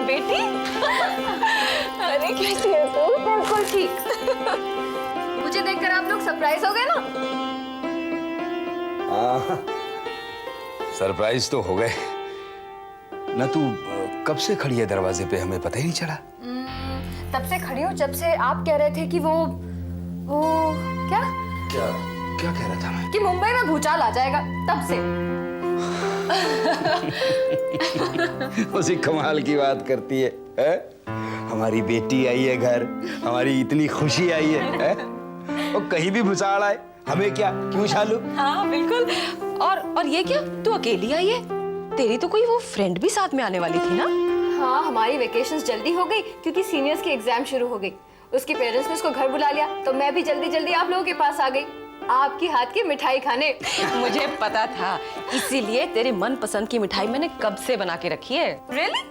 बेटी। अरे कैसी है तू? बिल्कुल ठीक। मुझे देखकर आप लोग सरप्राइज हो गए ना? सरप्राइज तो हो गए ना। तू कब से खड़ी है दरवाजे पे, हमें पता ही नहीं चला। तब से खड़ी हूँ जब से आप कह रहे थे कि वो क्या क्या क्या कह रहा था मैं? कि मुंबई में भूचाल आ जाएगा, तब से। उसी कमाल की बात करती है? हमारी बेटी आई है घर, हमारी इतनी खुशी आई है? और कहीं भी भूचाल आए हमें क्या, क्यों शालू? हाँ बिल्कुल। और ये क्या, तू अकेली आई है? तेरी तो कोई वो फ्रेंड भी साथ में आने वाली थी ना? हाँ, हमारी वेकेशंस जल्दी हो गई क्योंकि सीनियर्स की एग्जाम शुरू हो गई। उसके पेरेंट्स ने उसको घर बुला लिया, तो मैं भी जल्दी जल्दी आप लोगों के पास आ गई, आपकी हाथ की मिठाई खाने। मुझे पता था, इसीलिए तेरे मनपसंद की मिठाई मैंने कब से बना के रखी है। Really?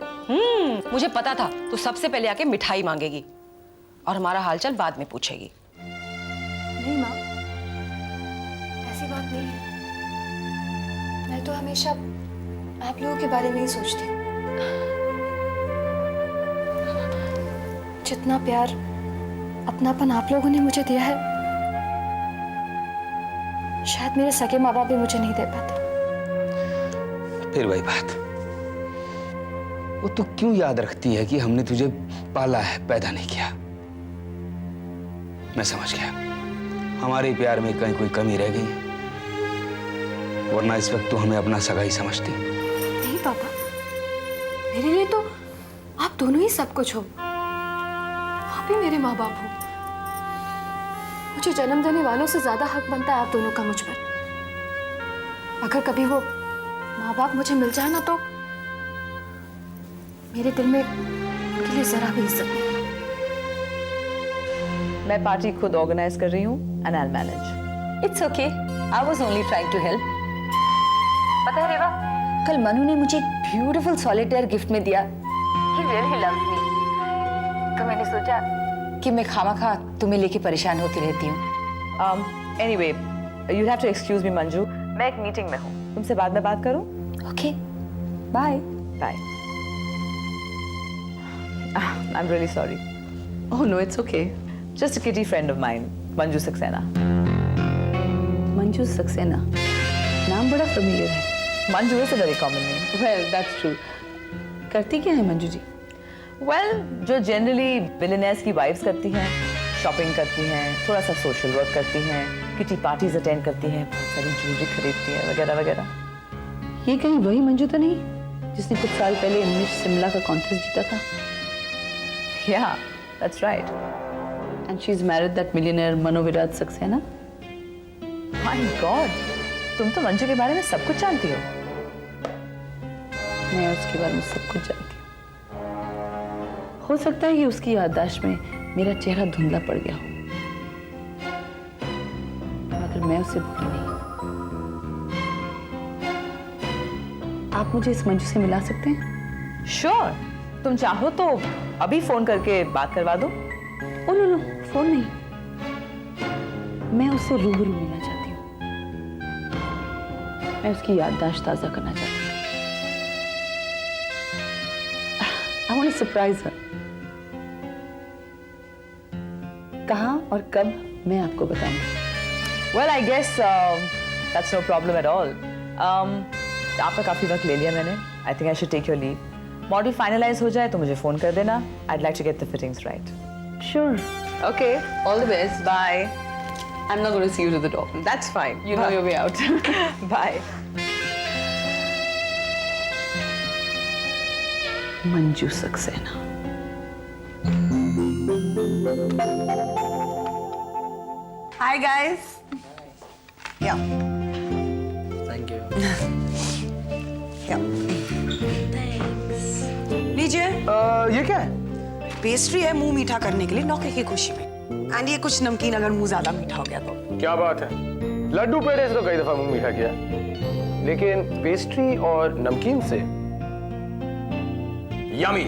मुझे पता था तू सबसे पहले आके मिठाई मांगेगी और हमारा हालचाल बाद में पूछेगी। नहीं माँ, ऐसी बात नहीं है। मैं तो हमेशा आप लोगों के बारे में ही सोचती हूँ। जितना प्यार, अपनापन आप लोगों ने मुझे दिया है, शायद मेरे सगे माँ बाप भी मुझे नहीं दे पाते। फिर वही बात, वो तू क्यों याद रखती है कि हमने तुझे पाला है, पैदा नहीं किया? मैं समझ गया, हमारे प्यार में कहीं कोई कमी रह गई है, वरना इस वक्त तू हमें अपना सगा ही समझती। नहीं पापा, मेरे लिए तो आप दोनों ही सब कुछ हो। आप ही मेरे माँ बाप हो। मुझे जन्म देने वालों से ज्यादा हक बनता है आप दोनों का मुझ पर। अगर कभी वो माँ बाप मुझे मिल जाए ना, तो मेरे दिल में उनके लिए जरा भी इज्जत नहीं। मैं पार्टी खुद ऑर्गेनाइज कर रही हूँ and I will manage. It's okay, I was only trying to help. पता है रेवा, कल मनु ने मुझे एक ब्यूटीफुल सॉलिटेयर गिफ्ट में दिया। He really loves me. तो मैंने सोचा कि मैं खामखा तुम्हें लेके परेशान होती रहती हूँ। Anyway, you have to excuse me Manju, मैं एक मीटिंग में हूँ, तुमसे बाद में बात करूँ? Okay, bye bye. I am really sorry. Oh no, it's okay. Just a kitty friend of mine, Manju Saxena. Manju Saxena, नाम बड़ा फेमिलियर है। Manju is a very common name. Well that's true. करती क्या है मंजू जी? वेल, जो जनरली बिलियनेयर्स की वाइफ्स करती हैं, शॉपिंग करती हैं, थोड़ा सा सोशल वर्क करती हैं, किटी पार्टीज अटेंड करती हैं, बहुत सारी ज्वेलरी खरीदती हैं, वगैरह वगैरह। ये कहीं वही मंजू तो नहीं जिसने कुछ साल पहले मिस शिमला का कॉन्टेस्ट जीता था? Yeah, that's right. And she's married that millionaire Manu Viraj Saxena? My God, तुम तो मंजू के बारे में सब कुछ जानती हो। मैं उसके बारे में सब कुछ जानती हूँ। हो सकता है कि उसकी याददाश्त में मेरा चेहरा धुंधला पड़ गया हो, मगर मैं उसे भूली नहीं। आप मुझे इस मंजू से मिला सकते हैं? Sure, तुम चाहो तो अभी फोन करके बात करवा दो। ओ नो नो, फोन नहीं, मैं उससे रूबरू मिलना चाहती हूँ। मैं उसकी याददाश्त ताजा करना चाहती हूँ। I want to surprise her. कहाँ और कब, मैं आपको बताऊंगी। Well, I guess that's no problem at all. आपका काफी वक्त ले लिया मैंने। I think I should take your leave. Model finalise हो जाए तो मुझे फोन कर देना। I'd like to get the fittings right. Sure. Okay. All the best. Bye. I'm not going to see you to the door. That's fine. You know your way out. Bye. Manju Saxena. Hi guys. Yeah. Thank you. Yeah. लीजिए, ये क्या है? Pastry है मुंह मीठा करने के लिए नौकरी की खुशी में। एंड ये कुछ नमकीन अगर मुंह ज्यादा मीठा हो गया तो। क्या बात है, लड्डू पेड़े से तो कई दफा मुंह मीठा किया, लेकिन पेस्ट्री और नमकीन से यमी।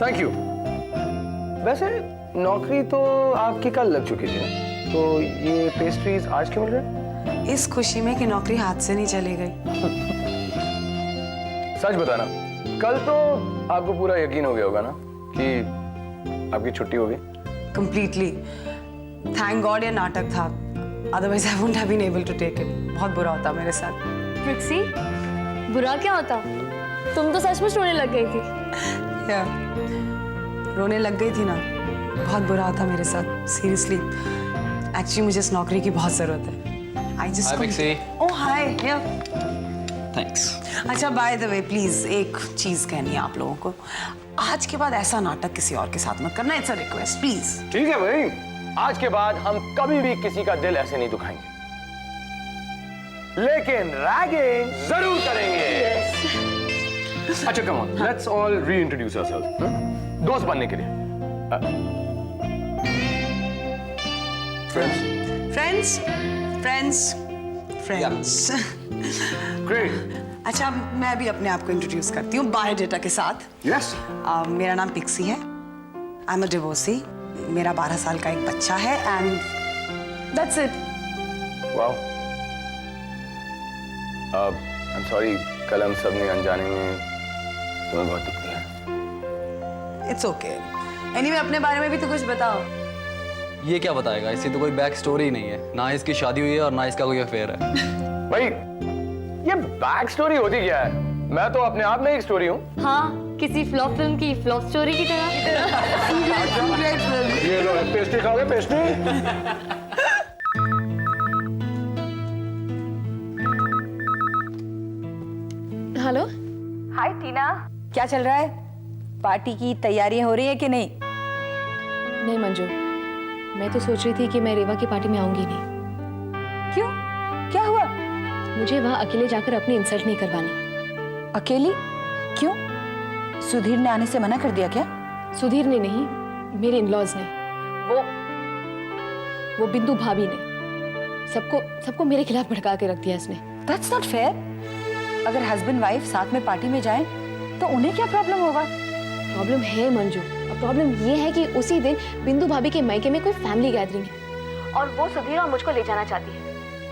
Thank you. वैसे नौकरी तो आपकी कल लग चुकी थी ना, तो ये पेस्ट्रीज आज क्यों मिल रहे हैं? इस खुशी में कि नौकरी हाथ से नहीं चली गई। सच बताना, कल तो आपको पूरा यकीन हो गया होगा ना कि आपकी छुट्टी होगी। कंप्लीटली। थैंक गॉड ये नाटक था, otherwise I wouldn't have been able to take it. बहुत बुरा होता मेरे साथ। ट्रिक्सी, बुरा क्या होता? तुम तो सचमुच रोने लग गई थी। Yeah. रोने लग गई थी ना, बहुत बुरा होता मेरे साथ, सीरियसली। एक्चुअली मुझे इस नौकरी की बहुत जरूरत है। I just Hi, couldn't- Pixie. Oh, hi. Yeah. Thanks. अच्छा, बाय द वे प्लीज एक चीज कहनी है आप लोगों को, आज के बाद ऐसा नाटक किसी और के साथ मत करना। It's a request, please. ठीक है भाई, आज के बाद हम कभी भी किसी का दिल ऐसे नहीं दुखाएंगे, लेकिन रैगिंग जरूर करेंगे। अच्छा come on, let's all reintroduce ourselves, दोस्त बनने के लिए। Friends. Friends friends friends. Great. अच्छा, मैं भी अपने आप को इंट्रोड्यूस करती हूँ बायोडेटा के साथ। यस। मेरा नाम पिक्सी है, आई एम अ डिवोर्सी, मेरा 12 साल का एक बच्चा है and that's it. Wow. I am sorry, कल हम सब ने अनजाने में तुम्हें बहुत दुख दिया। It's okay. एनीवे अपने बारे में भी तो कुछ बताओ। ये क्या बताएगा, इसकी तो कोई बैक स्टोरी नहीं है, ना इसकी शादी हुई है और ना इसका कोई अफेयर है। भाई ये बैक स्टोरी होती क्या है? मैं तो अपने आप में एक स्टोरी हूँ। हाँ, किसी फ्लॉप फिल्म की फ्लॉप स्टोरी की तरह। ये लो, पेस्ट्री खाओगे? पेस्ट्री। हेलो। हाय टीना, क्या चल रहा है? पार्टी की तैयारियां हो रही है कि नहीं? नहीं मंजू, मैं तो सोच रही थी कि मैं रेवा की पार्टी में आऊंगी नहीं। क्यों? क्या हुआ? मुझे वहाँ अकेले जाकर अपनी इंसल्ट नहीं करवानी। अकेली? क्यों? सुधीर ने आने से मना कर दिया क्या? सुधीर ने नहीं, मेरे इन-लॉज ने। वो बिंदु भाभी ने सबको मेरे खिलाफ भड़का के रख दिया इसने। That's not fair. अगर हस्बैंड वाइफ साथ में पार्टी में जाएं तो उन्हें क्या प्रॉब्लम होगा? प्रॉब्लम है मंजू, अब प्रॉब्लम ये है कि उसी दिन बिंदु भाभी के मायके में कोई फैमिली गैदरिंग है और वो सुधीर और मुझको ले जाना चाहती है,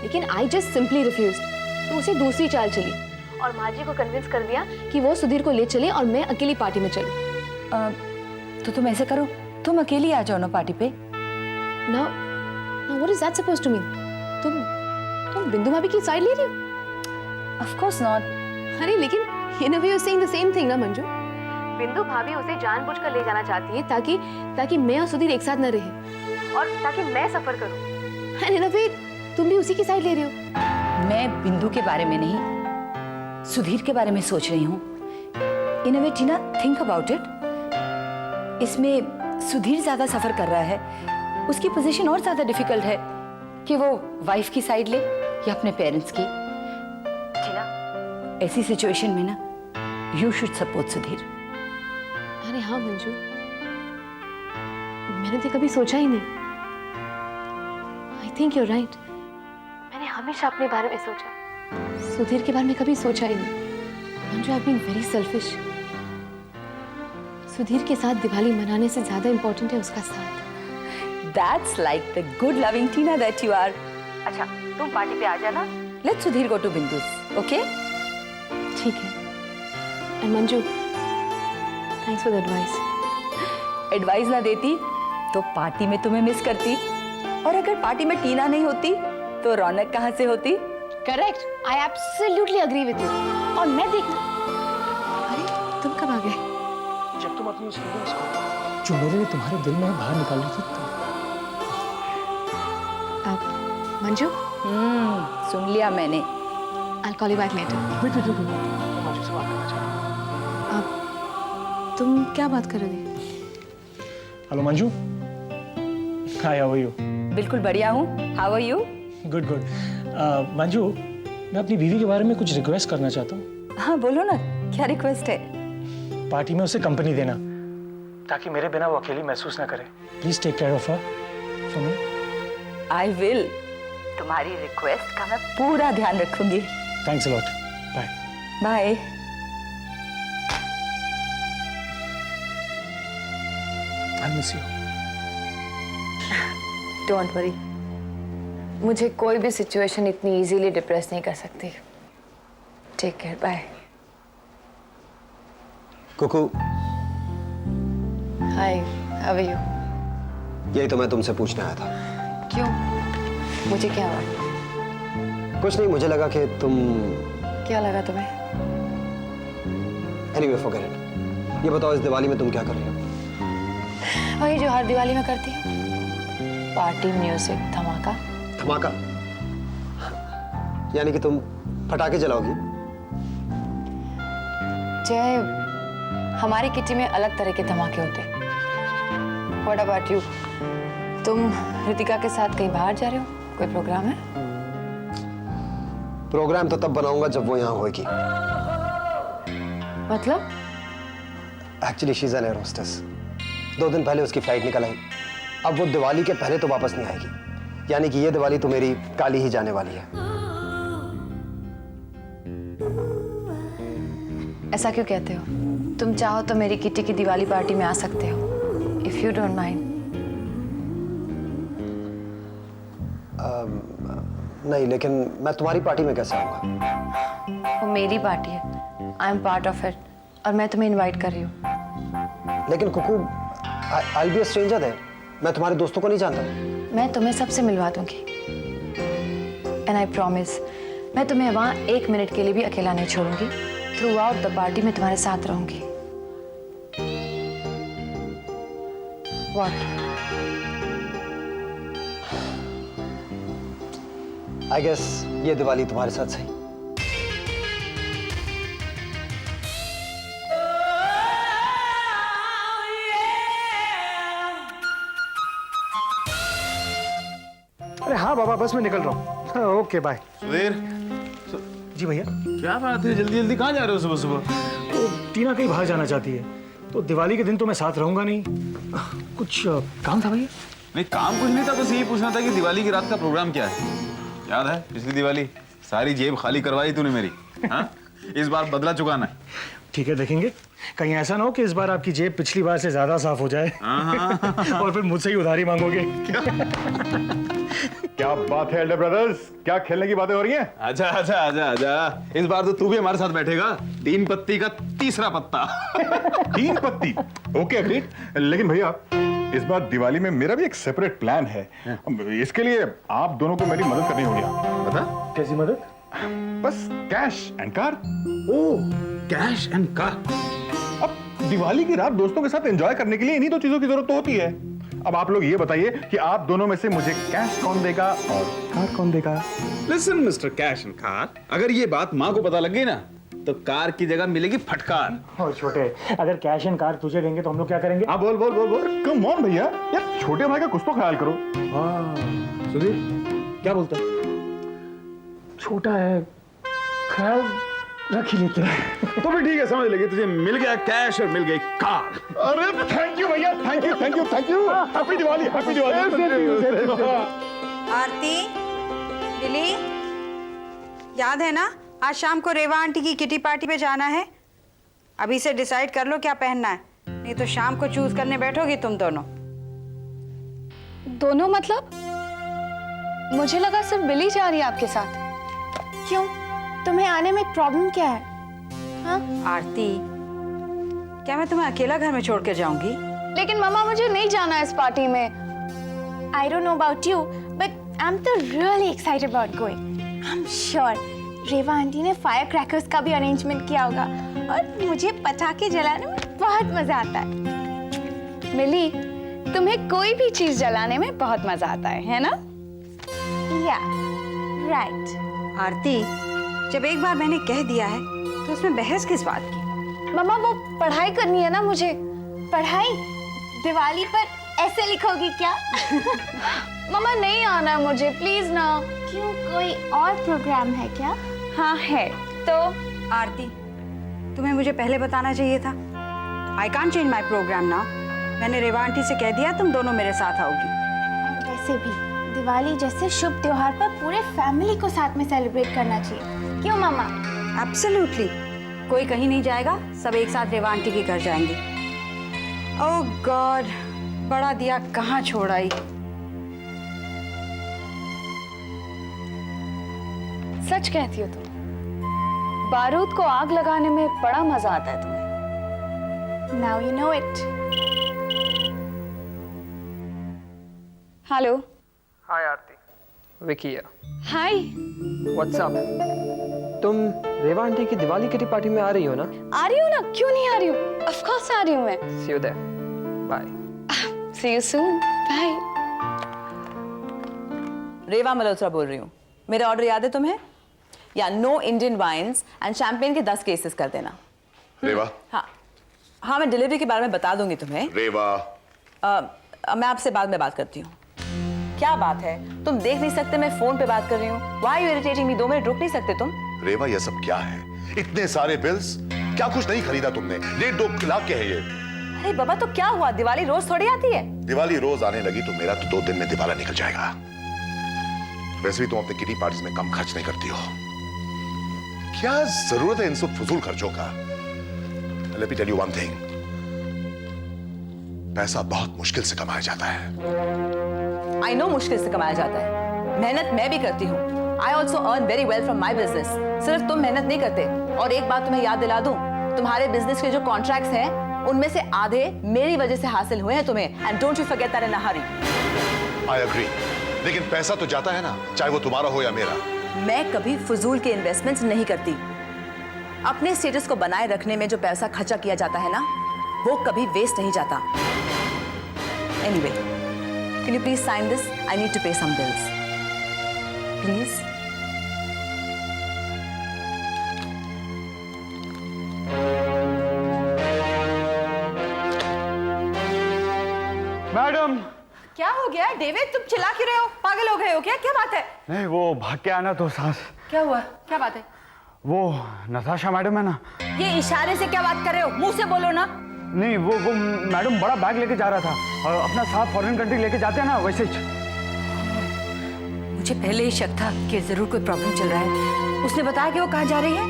लेकिन आई जस्ट सिंपली रिफ्यूज्ड। तो उसे दूसरी चाल चली और माँ जी को कन्विंस कर दिया कि वो सुधीर को ले चले और मैं अकेली पार्टी में चलूं। तो तुम ऐसे करो, तुम अकेली आ जाओ ना पार्टी पे। Now what is that supposed to mean? तुम बिंदु भाभी की साइड ले रही हो? Of course not. अरे लेकिन in a way you're saying the same thing ना मंजू। बिंदु भाभी उसे जानबूझकर ले जाना चाहती है ताकि मैं और सुधीर एक साथ न रहे और ताकि मैं सफर करूं। And in a way तुम भी उसी की साइड ले रहे हो। मैं बिंदु के बारे में नहीं, सुधीर के बारे में सोच रही हूँ। इन अ वे टीना, थिंक अबाउट इट। इसमें सुधीर ज्यादा सफर कर रहा है, उसकी पोजीशन और ज्यादा डिफिकल्ट है कि वो वाइफ की साइड ले या अपने पेरेंट्स की। टीना, ऐसी सिचुएशन में ना यू शुड सपोर्ट सुधीर। अरे हाँ मंजू, मैंने तो कभी सोचा ही नहीं। I think you're right. मैंने हमेशा अपने बारे में सोचा, सुधीर के बारे में कभी सोचा ही नहीं। Manju, I been very selfish. Sudhir के साथ दिवाली मनाने से ज्यादा इंपॉर्टेंट है उसका साथ। That's like the good loving Tina that you are. अच्छा, तुम पार्टी पे आ जाना। Let Sudhir go to Bindu's, okay? ठीक है। And Manju, thanks for the advice. Advice ना देती तो पार्टी में तुम्हें मिस करती, और अगर पार्टी में टीना नहीं होती तो रौनक कहाँ से होती? Correct, I absolutely agree with you. और मैं देखना। अरे तुम कब आ गए? जब तुम अपनी उस फीलिंग्स को जो मेरे लिए तुम्हारे दिल में है बाहर निकाल रही थी अब मंजू, सुन लिया मैंने। I'll call you back later। Wait wait wait, मैं माजू से बात करना चाहता हूँ। अब तुम क्या बात कर रहे थे? Hello Manju, hi, how are you? बिल्कुल बढ़िया हूँ। How are you? Good good. Manju, मैं अपनी बीवी के बारे में कुछ रिक्वेस्ट करना चाहता हूँ। हाँ बोलो ना, क्या रिक्वेस्ट है? पार्टी में उसे कंपनी देना ताकि मेरे बिना वो अकेली महसूस ना करे। Please take care of her for me. I will. तुम्हारी रिक्वेस्ट का मैं पूरा ध्यान रखूंगी। Thanks a lot. Bye bye. I miss you. Don't worry, मुझे कोई भी सिचुएशन इतनी इजीली डिप्रेस नहीं कर सकती। Take care, bye. Kuku, hi, how are you? यही तो मैं तुमसे पूछने आया था। क्यों? मुझे क्या हुआ? कुछ नहीं, मुझे लगा कि तुम क्या लगा तुम्हें? Anyway forget it. ये बताओ, इस दिवाली में तुम क्या कर रही हो? वही जो हर दिवाली में करती हूँ, पार्टी, म्यूजिक, धमाका। धमाका? यानी कि तुम पटाखे जलाओगी? जय, हमारी किटी में अलग तरह के धमाके होते हैं। What about you? तुम रितिका के साथ कहीं बाहर जा रहे हो? कोई प्रोग्राम है? प्रोग्राम तो तब बनाऊंगा जब वो यहाँ होगी। मतलब? Actually she is an air hostess. 2 दिन पहले उसकी फ्लाइट निकल आई। अब वो दिवाली के पहले तो वापस नहीं आएगी। यानी कि ये दिवाली तो मेरी काली ही जाने वाली है। ऐसा क्यों कहते हो? तुम चाहो तो मेरी किटी की दिवाली पार्टी में आ सकते हो, इफ यू डोंट माइंड। नहीं, लेकिन मैं तुम्हारी पार्टी में कैसे आऊंगा? वो मेरी पार्टी है, I am part of it, और मैं तुम्हें इनवाइट कर रही हूँ। लेकिन कुकू, आई बी अ स्ट्रेंजर देयर। मैं तुम्हारे दोस्तों को नहीं जानता। मैं तुम्हें सबसे मिलवा दूंगी, एंड आई प्रॉमिस, मैं तुम्हें वहां 1 मिनट के लिए भी अकेला नहीं छोड़ूंगी। थ्रू आउट द पार्टी में तुम्हारे साथ रहूंगी। What? आई गेस ये दिवाली तुम्हारे साथ सही। अरे हाँ बाबा, बस मैं निकल रहा हूँ। हाँ, ओके बाय। सुधीर, जी भैया। क्या बात है, जल्दी जल्दी कहाँ जा रहे हो सुबह सुबह? तो टीना कहीं बाहर जाना चाहती है, तो दिवाली के दिन तो मैं साथ रहूंगा नहीं। कुछ काम था भैया? नहीं, काम कुछ नहीं था, बस यही पूछना था कि दिवाली की रात का प्रोग्राम क्या है। याद है पिछली दिवाली सारी जेब खाली करवाई तूने मेरी। हाँ, इस बार बदला चुकाना है। ठीक है, देखेंगे। कहीं ऐसा ना हो कि इस बार आपकी जेब पिछली बार से ज्यादा साफ हो जाए और फिर मुझसे ही उधारी मांगोगे। क्या बात है एल्डर ब्रदर्स, क्या खेलने की बातें हो रही हैं? आजा आजा आजा आजा, इस बार तो तू भी हमारे साथ बैठेगा। 3 पत्ती का तीसरा पत्ता। 3 पत्ती? Okay agreed. लेकिन भैया, इस बार दिवाली में मेरा भी एक सेपरेट प्लान है। इसके लिए आप दोनों को मेरी मदद करनी होगी। बता। कैसी मदद? बस cash and car. Oh, cash and car. अब दिवाली की रात दोस्तों के साथ एंजॉय करने के लिए इन्हीं 2 चीजों की जरूरत तो होती है। अब आप लोग ये बताइए कि आप दोनों में से मुझे कैश कौन देगा और कार कौन देगा? Listen mister cash and car, अगर ये बात माँ को पता लग गई ना, तो कार की जगह मिलेगी फटकार। और छोटे, अगर कैश एंड कार तुझे देंगे तो हम लोग क्या करेंगे? आप बोल बोल बोल बोल। कम ऑन भैया, यार छोटे भाई का कुछ तो ख्याल करो। सुधीर, क्या बोलता है? छोटा है, ख्याल रख ही लेते हैं। तो भी ठीक है, समझ लगे, तुझे मिल गया कैश और मिल गई कार। अरे थैंक यू भैया, thank you thank you thank you. Happy Diwali, happy Diwali. Aarti, Billy, याद है ना आज शाम को रेवा आंटी की किटी पार्टी पे जाना है? अभी से डिसाइड कर लो क्या पहनना है, नहीं तो शाम को चूज करने बैठोगी तुम दोनों। दोनों मतलब? मुझे लगा सिर्फ बिली जा रही है आपके साथ। क्यों? तुम्हें आने में प्रॉब्लम क्या है? हाँ? आरती, क्या मैं तुम्हें अकेला घर में छोड़ कर जाऊंगी? लेकिन मामा, मुझे नहीं जाना इस पार्टी में। I don't know about you, but I'm तो really excited about going. I'm sure Reva aunty ने फायर क्रैकर्स का भी अरेंजमेंट किया होगा और मुझे पटाखे जलाने में बहुत मजा आता है। मिली, तुम्हें कोई भी चीज जलाने में बहुत मजा आता है ना? Yeah, right. आरती, जब एक बार मैंने कह दिया है तो उसमें बहस किस बात की? मम्मा, वो पढ़ाई करनी है ना मुझे। पढ़ाई? दिवाली पर ऐसे लिखोगी क्या? मम्मा, नहीं आना मुझे, प्लीज ना। क्यों, कोई और प्रोग्राम है क्या? हाँ है। तो आरती, तुम्हें मुझे पहले बताना चाहिए था। I can't change my programme now. मैंने रेवा आंटी से कह दिया तुम दोनों मेरे साथ आओगी। और वैसे भी दिवाली जैसे शुभ त्योहार पर पूरे फैमिली को साथ में सेलिब्रेट करना चाहिए, क्यों मामा? एब्सोल्युटली। कोई कहीं नहीं जाएगा, सब एक साथ रेवा आंटी के घर जाएंगे। ओह गॉड, बड़ा दिया कहाँ छोड़ आई। सच कहती हो तुम? बारूद को आग लगाने में बड़ा मजा आता है तुम्हें। Now you know it. Hello. हाय आरती, विकी है। Hi. व्हाट्सअप? तुम रेवा आंटी की दिवाली किटी पार्टी में आ रही हो ना? आ रही हूँ ना, क्यों नहीं आ रही हूँ? Of course आ रही हूँ मैं. See you there, bye. See you soon. Bye. Reva Malhotra बोल रही हूँ। मेरा ऑर्डर याद है तुम्हें? या no Indian wines and champagne के 10 केसेस कर देना। रेवा। हाँ, मैं डिलीवरी के बारे में बता दूंगी तुम्हें। रेवा। मैं आपसे बाद में बात करती हूँ। क्या बात है, तुम देख नहीं सकते मैं फोन पे बात कर रही हूँ? Why are you irritating me? 2 minute रुक नहीं सकते तुम? रेवा, ये सब क्या है? इतने सारे बिल्स, क्या कुछ नहीं खरीदा तुमने? 1.5 लाख के है ये। अरे बाबा, तो क्या हुआ? दिवाली रोज थोड़ी आती है। दिवाली रोज आने लगी तो मेरा तो 2 दिन में दिवाला निकल जाएगा। वैसे भी तुम अपने किटी पार्टीज में कम खर्च नहीं करती हो। क्या जरूरत है इन सब फजूल खर्चों का? Let me tell you one thing. पैसा बहुत मुश्किल से कमाया जाता है। I know मुश्किल से कमाया जाता है। मेहनत मैं भी करती हूँ। I also earn very well from my business. सिर्फ तुम मेहनत नहीं करते। और एक बात तुम्हें याद दिला दूं, तुम्हारे बिजनेस के जो कॉन्ट्रैक्ट्स हैं, उनमें से आधे मेरी वजह से हासिल हुए हैं तुम्हें। And don't you forget that in a hurry. I agree. लेकिन पैसा तो जाता है ना, चाहे वो तुम्हारा हो या मेरा। मैं कभी फजूल के इन्वेस्टमेंट्स नहीं करती। अपने स्टेटस को बनाए रखने में जो पैसा खर्चा किया जाता है ना, वो कभी वेस्ट नहीं जाता। Anyway, can you please sign this? I need to pay some bills. Please. Madam. क्या हो गया डेविड? तुम चिल्ला क्यों रहे हो? पागल हो गए हो क्या? क्या बात है? नहीं, वो भाग के आना तो सांस। क्या हुआ? क्या बात है? वो नताशा मैडम है ना। ये इशारे से क्या बात कर रहे हो? मुंह से बोलो ना। नहीं, वो मैडम बड़ा बैग लेके जा रहा था और अपना साथ फॉरेन कंट्री लेके जाते हैं ना, वैसे ही। मुझे पहले ही शक था कि जरूर कोई प्रॉब्लम चल रहा है। उसने बताया कि वो कहाँ जा रही है?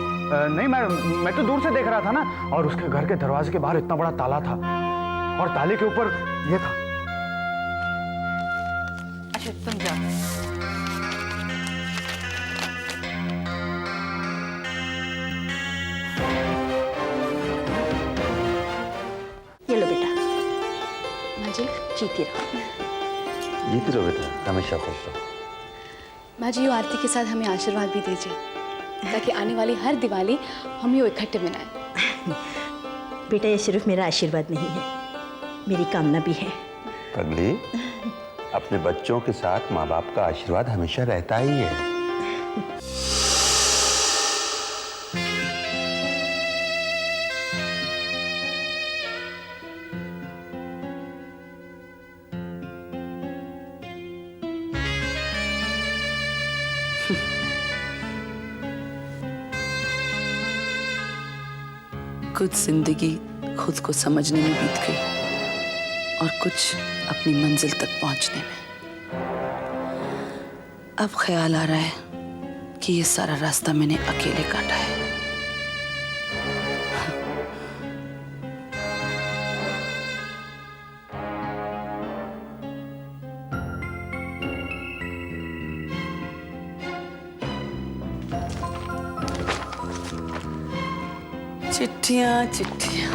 नहीं मैडम, मैं तो दूर से देख रहा था ना, और उसके घर के दरवाजे के बाहर इतना बड़ा ताला था और ताले के ऊपर ये था। अच्छा, तुम जाओ। ये लो बेटा। माँ जी, जीती रहो। जीती रहो बेटा, हमेशा खुश रहो। माँ जी, आरती के साथ हमें आशीर्वाद भी दीजिए, ताकि आने वाली हर दिवाली हम यूँ इकट्ठे मनाएं। बेटा, ये सिर्फ मेरा आशीर्वाद नहीं है, मेरी कामना भी है। पगली, अपने बच्चों के साथ माँ बाप का आशीर्वाद हमेशा रहता ही है। कुछ जिंदगी खुद को समझने में बीत गई और कुछ अपनी मंजिल तक पहुंचने में। अब ख्याल आ रहा है कि ये सारा रास्ता मैंने अकेले काटा है। चिट्ठियां चिट्ठियां,